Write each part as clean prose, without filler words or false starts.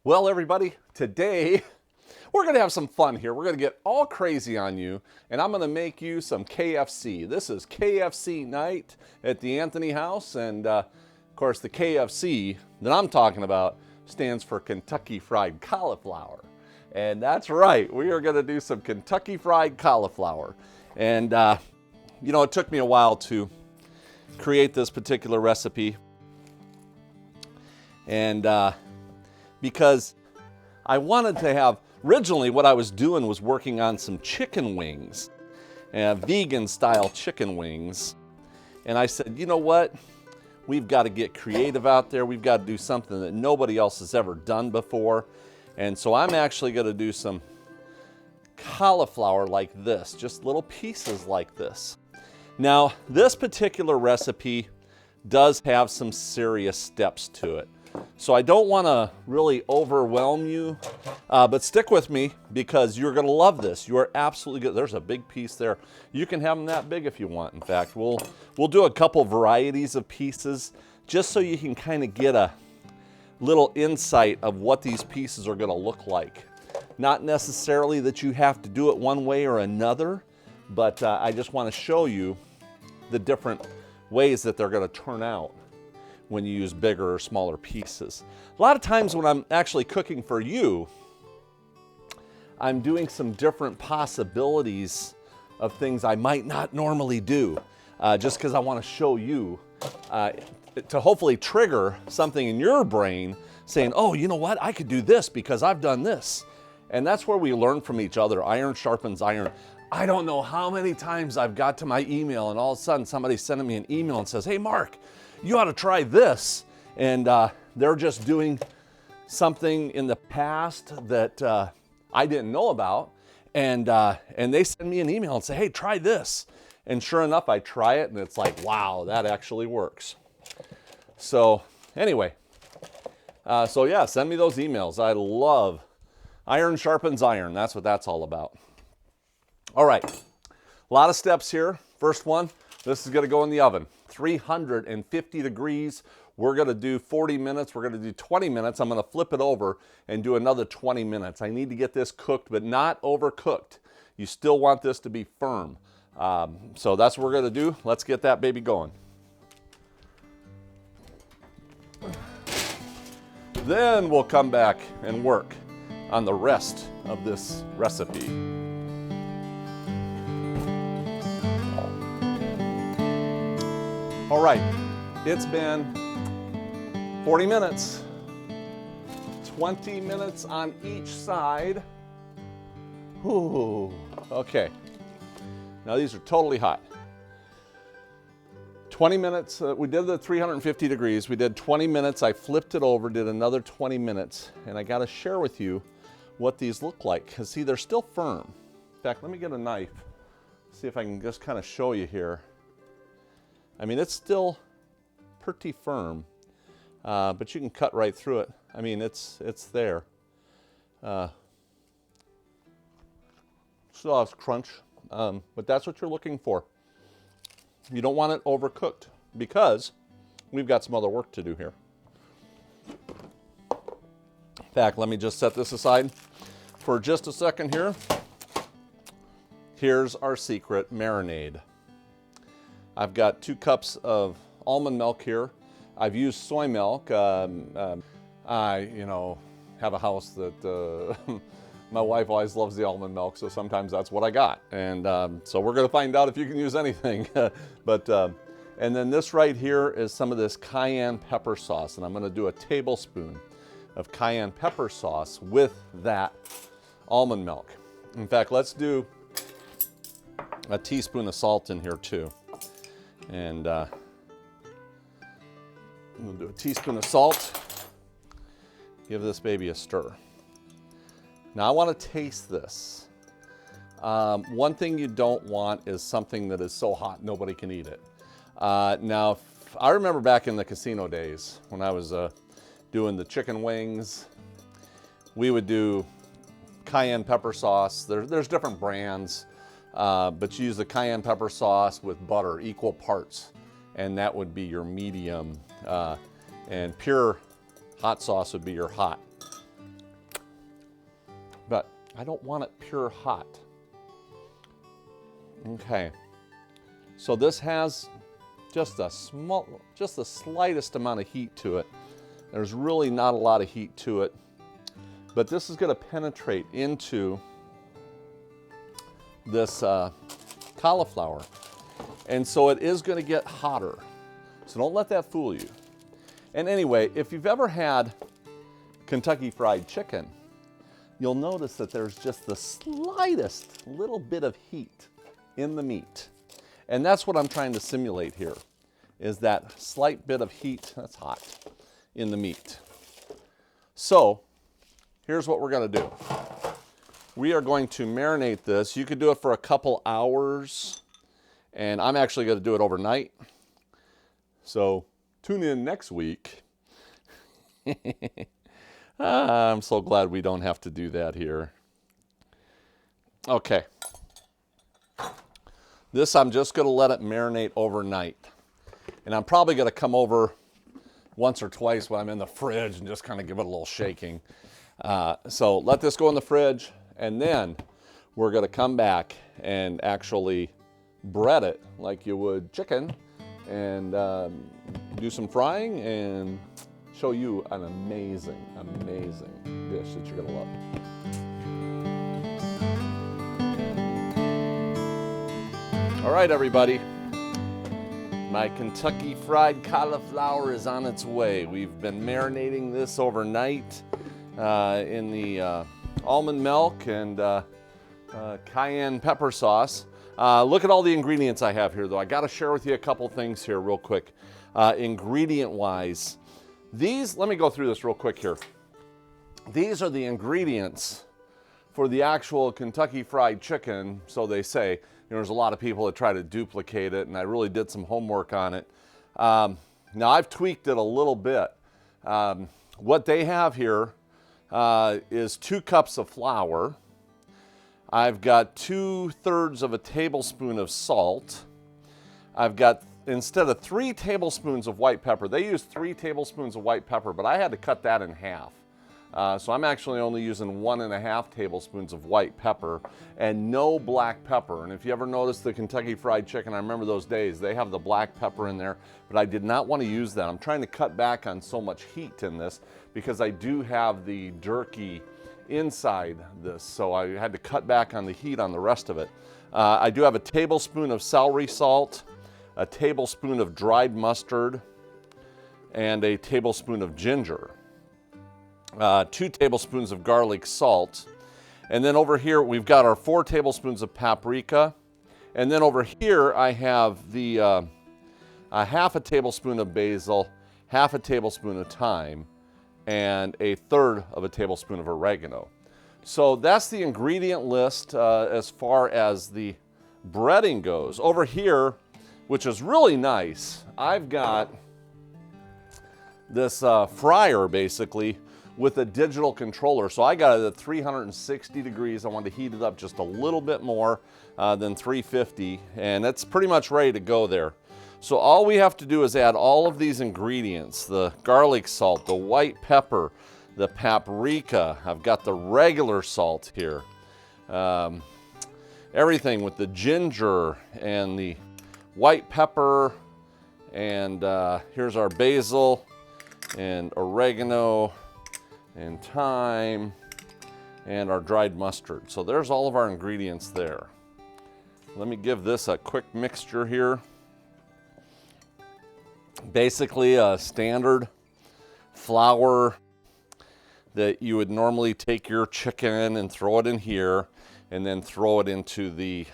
Well, everybody, today we're going to have some fun here. We're going to get all crazy on you, and I'm going to make you some KFC. This is KFC night at the Anthony House, and of course, the KFC that I'm talking about stands for Kentucky Fried Cauliflower. And that's right, we are going to do some Kentucky Fried Cauliflower. And, it took me a while to create this particular recipe. And because I wanted to have, originally what I was doing was working on some chicken wings, vegan style chicken wings. And I said, you know what? We've got to get creative out there. We've got to do something that nobody else has ever done before. And so I'm actually going to do some cauliflower like this, just little pieces like this. Now, this particular recipe does have some serious steps to it. So I don't want to really overwhelm you, but stick with me because you're going to love this. You are absolutely good. There's a big piece there. You can have them that big if you want. In fact, we'll do a couple varieties of pieces just so you can kind of get a little insight of what these pieces are going to look like. Not necessarily that you have to do it one way or another, but I just want to show you the different ways that they're going to turn out when you use bigger or smaller pieces. A lot of times when I'm actually cooking for you, I'm doing some different possibilities of things I might not normally do, just because I want to show you, to hopefully trigger something in your brain saying, oh, you know what, I could do this because I've done this. And that's where we learn from each other. Iron sharpens iron. I don't know how many times I've got to my email and all of a sudden somebody's sending me an email and says, hey, Mark, you ought to try this. And they're just doing something in the past that I didn't know about. And they send me an email and say, hey, try this. And sure enough, I try it and it's like, wow, that actually works. So anyway, yeah, send me those emails. I love iron sharpens iron. That's what that's all about. All right, a lot of steps here. First one, this is going to go in the oven. 350 degrees. We're going to do 40 minutes. We're going to do 20 minutes. I'm going to flip it over and do another 20 minutes. I need to get this cooked, but not overcooked. You still want this to be firm. So that's what we're going to do. Let's get that baby going. Then we'll come back and work on the rest of this recipe. All right, it's been 40 minutes, 20 minutes on each side. Ooh, okay. Now these are totally hot. 20 minutes, we did the 350 degrees. We did 20 minutes. I flipped it over, did another 20 minutes, and I got to share with you what these look like. Because see, they're still firm. In fact, let me get a knife, see if I can just kind of show you here. I mean, it's still pretty firm, but you can cut right through it. I mean, it's there. Still has crunch, but that's what you're looking for. You don't want it overcooked because we've got some other work to do here. In fact, let me just set this aside for just a second here. Here's our secret marinade. I've got 2 cups of almond milk here. I've used soy milk. I, have a house that my wife always loves the almond milk, so sometimes that's what I got. And so we're going to find out if you can use anything. And then this right here is some of this cayenne pepper sauce, and I'm going to do a tablespoon of cayenne pepper sauce with that almond milk. In fact, let's do a teaspoon of salt in here too. And we'll do a teaspoon of salt. Give this baby a stir. Now I want to taste this. One thing you don't want is something that is so hot nobody can eat it. Now, I remember back in the casino days when I was doing the chicken wings, we would do cayenne pepper sauce. There's different brands, but you use the cayenne pepper sauce with butter, equal parts, and that would be your medium. And pure hot sauce would be your hot. I don't want it pure hot. Okay. So this has just the slightest amount of heat to it. There's really not a lot of heat to it, but this is going to penetrate into this cauliflower. And so it is going to get hotter. So don't let that fool you. And anyway, if you've ever had Kentucky Fried Chicken, you'll notice that there's just the slightest little bit of heat in the meat. And that's what I'm trying to simulate here, is that slight bit of heat, that's hot, in the meat. So here's what we're going to do. We are going to marinate this. You could do it for a couple hours, and I'm actually going to do it overnight. So tune in next week. I'm so glad we don't have to do that here. Okay. This, I'm just going to let it marinate overnight. And I'm probably going to come over once or twice when I'm in the fridge and just kind of give it a little shaking. So let this go in the fridge, and then we're going to come back and actually bread it like you would chicken, and do some frying and show you an amazing, amazing dish that you're going to love. All right, everybody. My Kentucky Fried Cauliflower is on its way. We've been marinating this overnight in the almond milk and cayenne pepper sauce. Look at all the ingredients I have here, though. I got to share with you a couple things here real quick. Ingredient-wise, let me go through this real quick here. These are the ingredients for the actual Kentucky Fried Chicken, so they say. There's a lot of people that try to duplicate it, and I really did some homework on it. Now, I've tweaked it a little bit. What they have here is 2 cups of flour. I've got 2/3 of a tablespoon of salt. I've got, instead of 3 tablespoons of white pepper, they use 3 tablespoons of white pepper, but I had to cut that in half. So I'm actually only using 1.5 tablespoons of white pepper and no black pepper. And if you ever notice the Kentucky Fried Chicken, I remember those days, they have the black pepper in there, but I did not want to use that. I'm trying to cut back on so much heat in this because I do have the jerky inside this, so I had to cut back on the heat on the rest of it. I do have a tablespoon of celery salt, a tablespoon of dried mustard, and a tablespoon of ginger. 2 tablespoons of garlic salt. And then over here we've got our 4 tablespoons of paprika. And then over here I have the a 1/2 tablespoon of basil, 1/2 tablespoon of thyme, and 1/3 of a tablespoon of oregano. So that's the ingredient list as far as the breading goes. Over here, which is really nice, I've got this fryer basically with a digital controller. So I got it at 360 degrees. I wanted to heat it up just a little bit more than 350, and it's pretty much ready to go there. So all we have to do is add all of these ingredients: the garlic salt, the white pepper, the paprika. I've got the regular salt here. Everything with the ginger and the white pepper, and here's our basil and oregano and thyme and our dried mustard. So there's all of our ingredients there. Let me give this a quick mixture here. Basically a standard flour that you would normally take your chicken and throw it in here and then throw it into the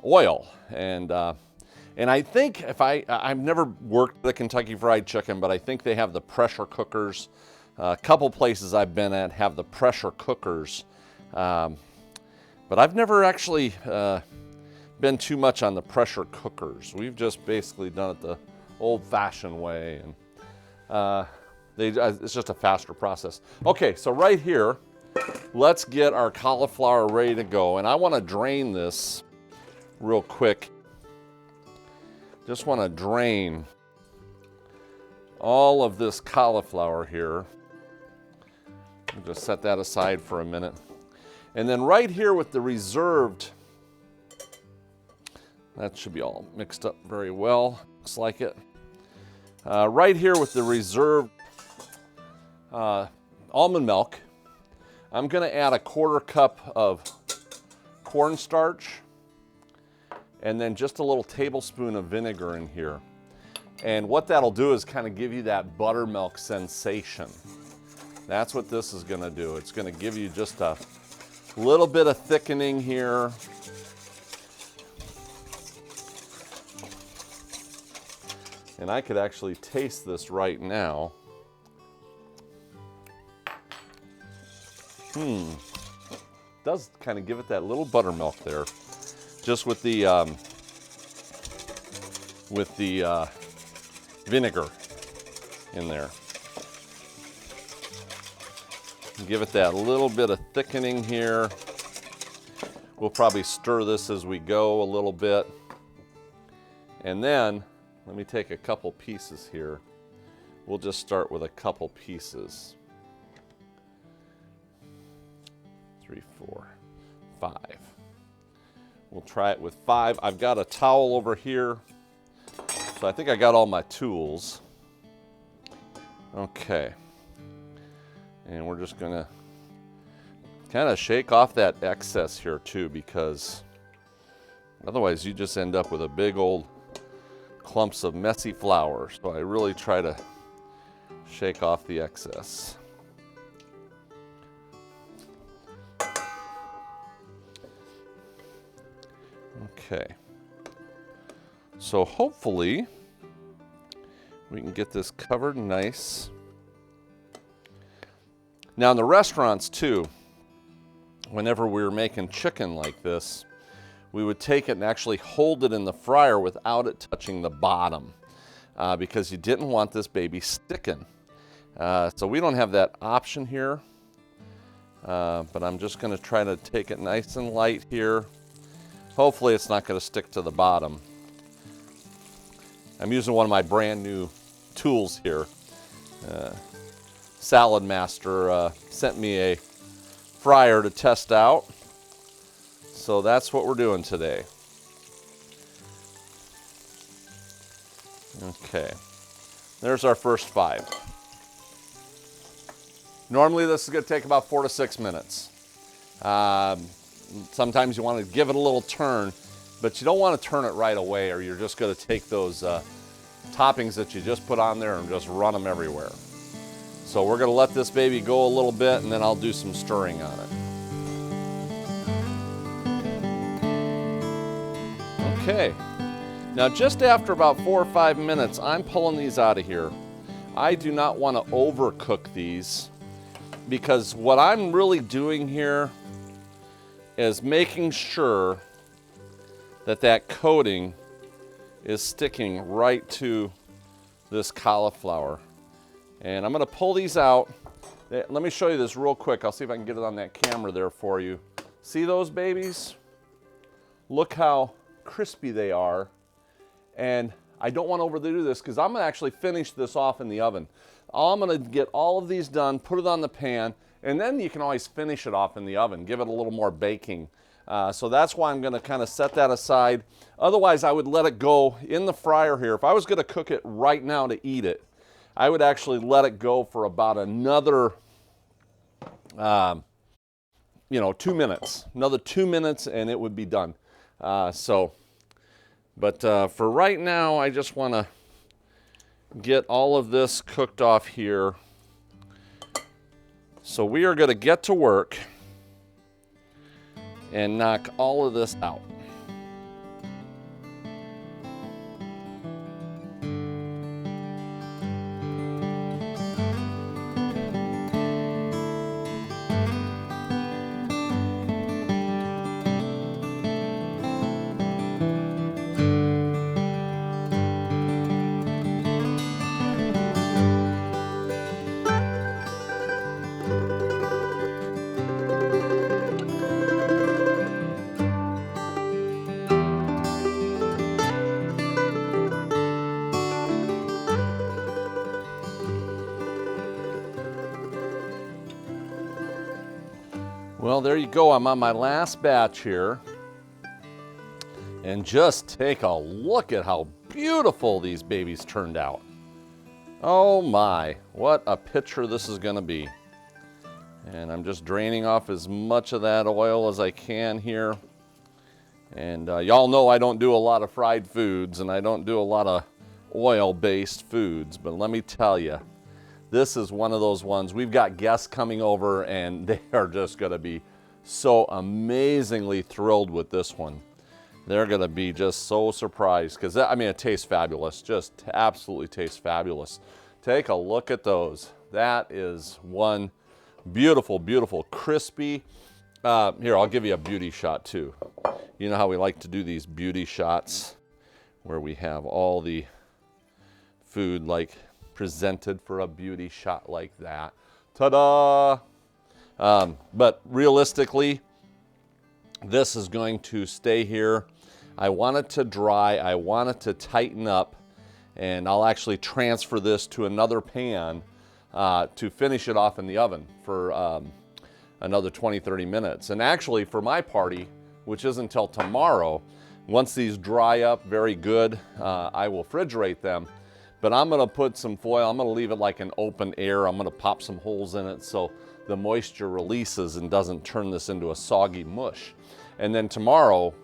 oil. And I think I've never worked the Kentucky Fried Chicken, but I think they have the pressure cookers. A couple places I've been at have the pressure cookers, but I've never actually been too much on the pressure cookers. We've just basically done it the old-fashioned way, and it's just a faster process. Okay, so right here, let's get our cauliflower ready to go, and I want to drain this real quick. Just want to drain all of this cauliflower here. Just set that aside for a minute. And then right here with the reserved, that should be all mixed up very well, looks like it. Right here with the reserved almond milk, I'm gonna add a 1/4 cup of cornstarch and then just a little tablespoon of vinegar in here. And what that'll do is kind of give you that buttermilk sensation. That's what this is gonna do. It's gonna give you just a little bit of thickening here. And I could actually taste this right now. Does kind of give it that little buttermilk there, just with the vinegar in there. Give it that little bit of thickening here. We'll probably stir this as we go a little bit. And then, let me take a couple pieces here. We'll just start with a couple pieces. 3, 4, 5. We'll try it with 5. I've got a towel over here, so I think I got all my tools. Okay. And we're just gonna kind of shake off that excess here too, because otherwise you just end up with a big old clumps of messy flour. So I really try to shake off the excess. Okay. So hopefully we can get this covered nice. Now in the restaurants too, whenever we were making chicken like this, we would take it and actually hold it in the fryer without it touching the bottom, because you didn't want this baby sticking. So we don't have that option here, but I'm just going to try to take it nice and light here. Hopefully it's not going to stick to the bottom. I'm using one of my brand new tools here. Salad Master sent me a fryer to test out. So that's what we're doing today. Okay, there's our first 5. Normally this is going to take about 4 to 6 minutes. Sometimes you want to give it a little turn, but you don't want to turn it right away, or you're just going to take those toppings that you just put on there and just run them everywhere. So we're going to let this baby go a little bit, and then I'll do some stirring on it. Okay, now just after about 4 or 5 minutes, I'm pulling these out of here. I do not want to overcook these, because what I'm really doing here is making sure that that coating is sticking right to this cauliflower. And I'm going to pull these out. Let me show you this real quick. I'll see if I can get it on that camera there for you. See those babies? Look how crispy they are. And I don't want to overdo this, because I'm going to actually finish this off in the oven. I'm going to get all of these done, put it on the pan, and then you can always finish it off in the oven, give it a little more baking. So that's why I'm going to kind of set that aside. Otherwise, I would let it go in the fryer here. If I was going to cook it right now to eat it, I would actually let it go for about another, 2 minutes. Another 2 minutes, and it would be done. For right now, I just want to get all of this cooked off here. So we are going to get to work and knock all of this out. Well, there you go. I'm on my last batch here. And just take a look at how beautiful these babies turned out. Oh my, what a picture this is gonna be. And I'm just draining off as much of that oil as I can here. And y'all know I don't do a lot of fried foods and I don't do a lot of oil-based foods, but let me tell you, this is one of those ones. We've got guests coming over and they are just gonna be so amazingly thrilled with this one. They're gonna be just so surprised because I mean, it tastes fabulous, just absolutely tastes fabulous. Take a look at those. That is one beautiful, beautiful, crispy. Here, I'll give you a beauty shot too. You know how we like to do these beauty shots where we have all the food like presented for a beauty shot like that. Ta-da! But realistically, this is going to stay here. I want it to dry, I want it to tighten up, and I'll actually transfer this to another pan to finish it off in the oven for another 20-30 minutes. And actually for my party, which isn't until tomorrow, once these dry up very good, I will refrigerate them. But I'm gonna put some foil, I'm gonna leave it like an open air, I'm gonna pop some holes in it so the moisture releases and doesn't turn this into a soggy mush. And then tomorrow,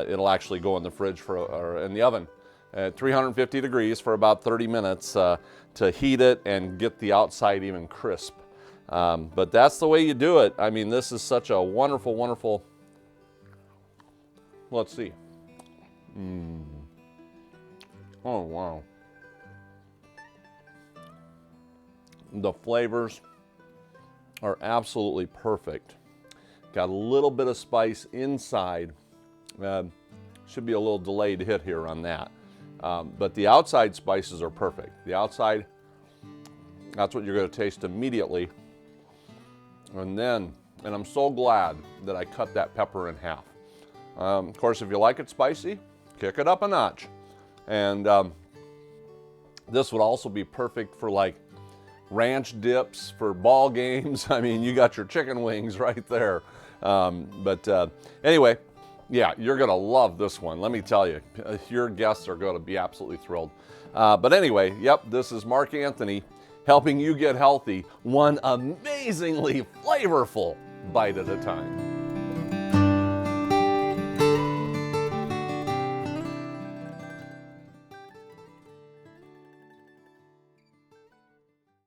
it'll actually go in the fridge or in the oven at 350 degrees for about 30 minutes to heat it and get the outside even crisp. But that's the way you do it. I mean, this is such a wonderful, wonderful, let's see. Oh, wow. The flavors are absolutely perfect. Got a little bit of spice inside. Should be a little delayed hit here on that. But the outside spices are perfect. The outside, that's what you're going to taste immediately. And I'm so glad that I cut that pepper in half. Of course, if you like it spicy, kick it up a notch. And this would also be perfect for like ranch dips for ball games. I mean, you got your chicken wings right there. Anyway, yeah, you're gonna love this one. Let me tell you, your guests are gonna be absolutely thrilled. But anyway, yep, this is Mark Anthony helping you get healthy one amazingly flavorful bite at a time.